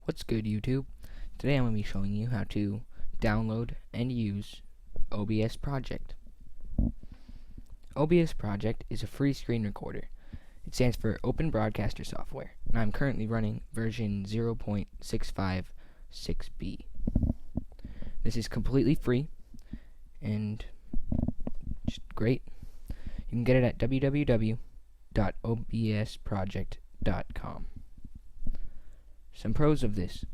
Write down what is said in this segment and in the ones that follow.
What's good, YouTube? Today I'm going to be showing you how to download and use OBS Project. OBS Project is a free screen recorder. It stands for Open Broadcaster Software, and I'm currently running version 0.656b. This is completely free and just great. You can get it at www.obsproject.com. Some pros of this.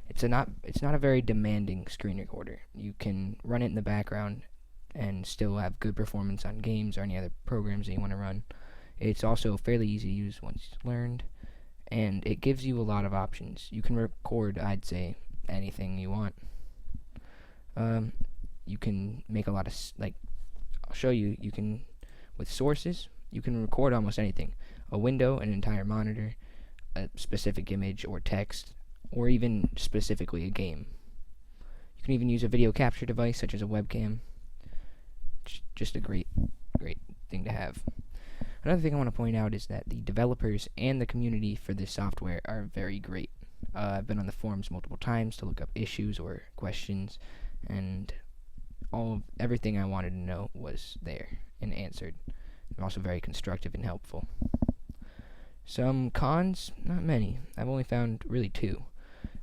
It's not a very demanding screen recorder. You can run it in the background and still have good performance on games or any other programs that you want to run. It's also fairly easy to use once it's learned, and it gives you a lot of options. You can record, I'd say, anything you want. You can make a lot of, I'll show you, with sources, you can record almost anything. A window, an entire monitor, a specific image or text, or even specifically a game. You can even use a video capture device such as a webcam. Just a great thing to have. Another thing I want to point out is that the developers and the community for this software are very great. I've been on the forums multiple times to look up issues or questions, and everything I wanted to know was there and answered. They're also very constructive and helpful. Some cons, not many. I've only found really two.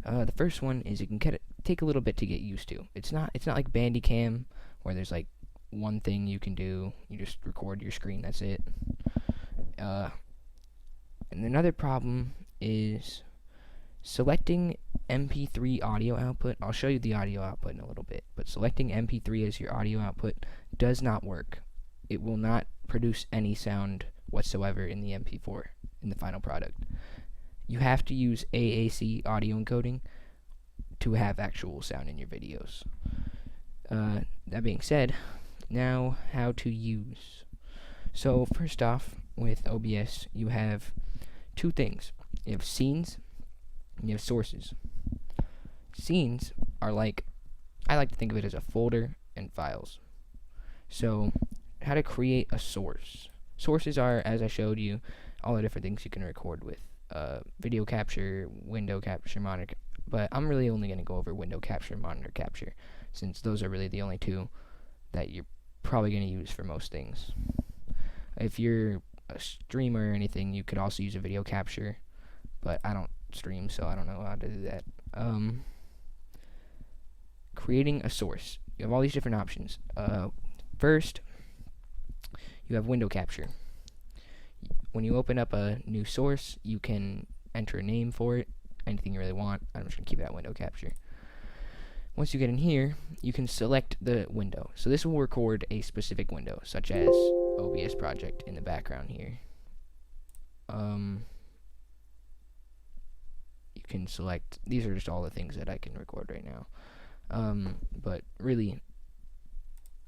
The first one is it can take a little bit to get used to. It's not like Bandicam where there's like one thing you can do. You just record your screen. That's it. And another problem is selecting MP3 audio output. I'll show you the audio output in a little bit, but selecting MP3 as your audio output does not work. It will not produce any sound whatsoever in the MP4 in the final product. You have to use AAC audio encoding to have actual sound in your videos. That being said, now how to use. So first off, with OBS, you have two things. You have scenes and you have sources. Scenes are I like to think of it as a folder and files. So how to create a source. Sources are, as I showed you, all the different things you can record with. Video capture, window capture, monitor, but I'm really only going to go over window capture and monitor capture, since those are really the only two that you're probably going to use for most things. If you're a streamer or anything, you could also use a video capture, but I don't stream, so I don't know how to do that. Creating a source. You have all these different options. First, you have window capture. When you open up a new source, you can enter a name for it, anything you really want. I'm just going to keep it at window capture. Once you get in here, you can select the window. So this will record a specific window, such as OBS Project in the background here. You can select, these are just all the things that I can record right now. But really,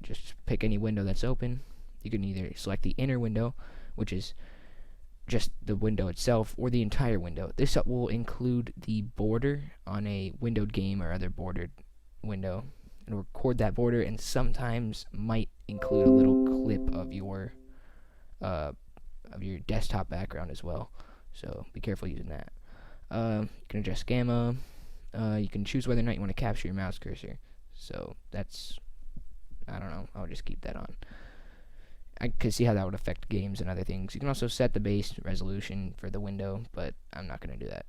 just pick any window that's open. You can either select the inner window, which is just the window itself, or the entire window. This will include the border on a windowed game or other bordered window, and record that border, and sometimes might include a little clip of your desktop background as well. So be careful using that. You can adjust gamma. You can choose whether or not you want to capture your mouse cursor. So that's, I don't know, I'll just keep that on. I could see how that would affect games and other things. You can also set the base resolution for the window, but I'm not going to do that.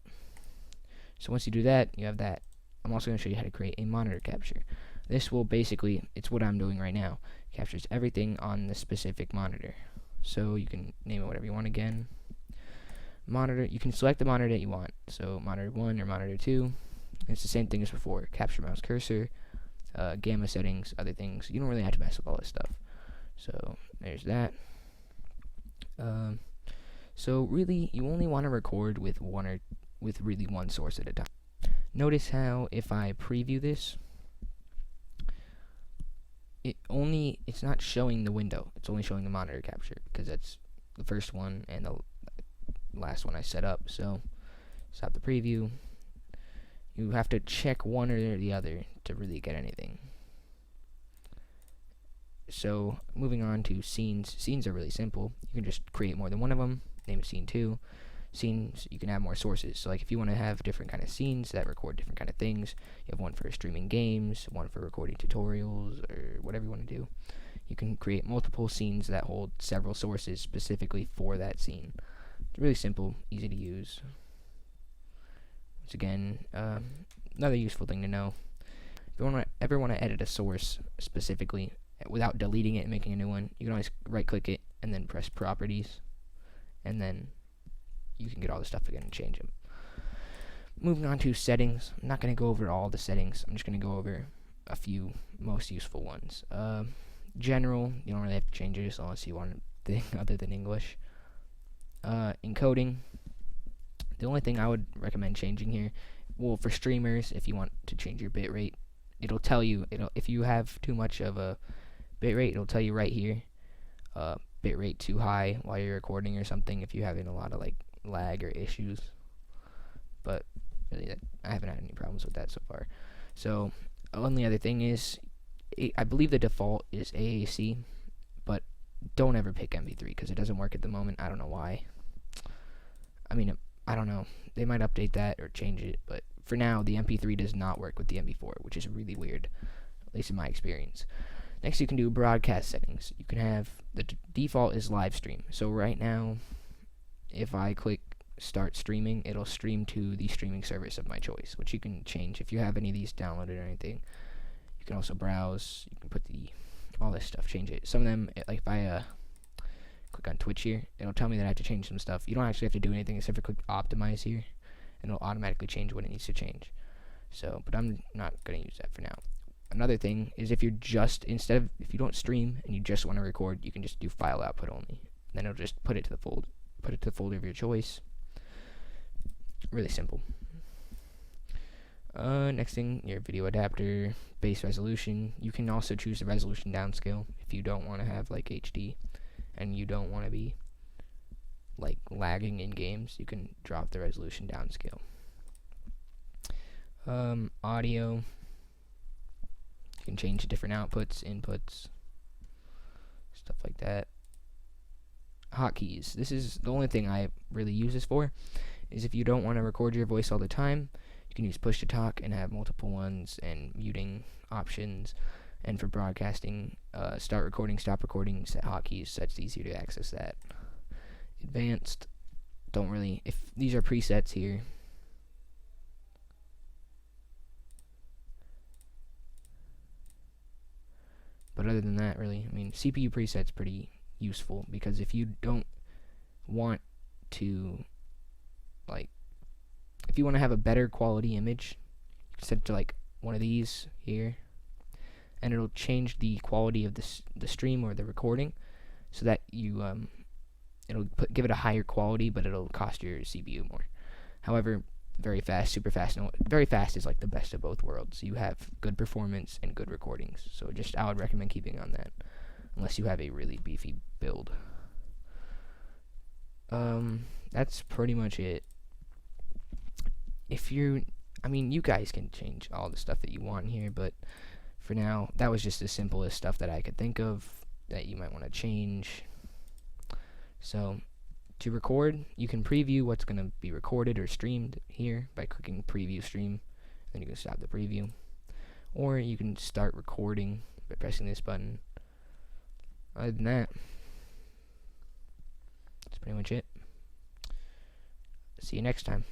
So once you do that, you have that. I'm also going to show you how to create a monitor capture. This will basically, it's what I'm doing right now. It captures everything on the specific monitor. So you can name it whatever you want again. Monitor, you can select the monitor that you want. So monitor 1 or monitor 2. It's the same thing as before. Capture mouse cursor, gamma settings, other things. You don't really have to mess with all this stuff. So there's that. So really, you only want to record with really one source at a time. Notice how if I preview this, it's not showing the window. It's only showing the monitor capture because that's the first one and the last one I set up. So stop the preview. You have to check one or the other to really get anything. So moving on to scenes. Scenes are really simple. You can just create more than one of them. Name it scene 2. scenes, you can add more sources. So like if you want to have different kind of scenes that record different kind of things, you have one for streaming games, one for recording tutorials, or whatever you want to do. You can create multiple scenes that hold several sources specifically for that scene. It's really simple, easy to use. Once again, another useful thing to know. If you ever want to edit a source specifically without deleting it and making a new one, you can always right-click it and then press Properties, and then you can get all the stuff again and change them. Moving on to settings. I'm not going to go over all the settings. I'm just going to go over a few most useful ones. General, you don't really have to change it unless you want anything other than English. Encoding. The only thing I would recommend changing here, well, for streamers, if you want to change your bitrate, it'll tell you, if you have too much of a bitrate, it'll tell you right here, bitrate too high while you're recording or something, if you're having a lot of like lag or issues. But really, I haven't had any problems with that so far. So, only other thing is, I believe the default is AAC, but don't ever pick MP3 because it doesn't work at the moment. I don't know why. I mean, I don't know. They might update that or change it, but for now, the MP3 does not work with the MP4, which is really weird, at least in my experience. Next, you can do broadcast settings. You can have, the default is live stream. So right now, if I click start streaming, it'll stream to the streaming service of my choice, which you can change if you have any of these downloaded or anything. You can also browse. You can put all this stuff, change it. Some of them, like if I click on Twitch here, it'll tell me that I have to change some stuff. You don't actually have to do anything except for click optimize here, and it'll automatically change what it needs to change. So, but I'm not going to use that for now. Another thing is if you don't stream and you just want to record, you can just do file output only. Then it'll just put it to the folder of your choice. Really simple. Next thing, your video adapter, base resolution. You can also choose the resolution downscale if you don't want to have like HD and you don't want to be like lagging in games. You can drop the resolution downscale. Audio. You can change different outputs, inputs, stuff like that. Hotkeys. This is the only thing I really use this for, is if you don't want to record your voice all the time, you can use push to talk and have multiple ones and muting options. And for broadcasting, start recording, stop recording, set hotkeys, so it's easier to access that. Advanced, if these are presets here. But other than that, really, I mean, CPU presets pretty useful, because if you don't want to, if you want to have a better quality image, you can set it to like one of these here, and it'll change the quality of the stream or the recording, so that you it'll give it a higher quality, but it'll cost your CPU more. However, very fast, super fast. No, very fast is like the best of both worlds. You have good performance and good recordings. So I would recommend keeping on that, unless you have a really beefy build. That's pretty much it. You guys can change all the stuff that you want here, but for now, that was just the simplest stuff that I could think of that you might want to change. So, to record, you can preview what's going to be recorded or streamed here by clicking preview stream, then you can stop the preview. Or you can start recording by pressing this button. Other than that, that's pretty much it. See you next time.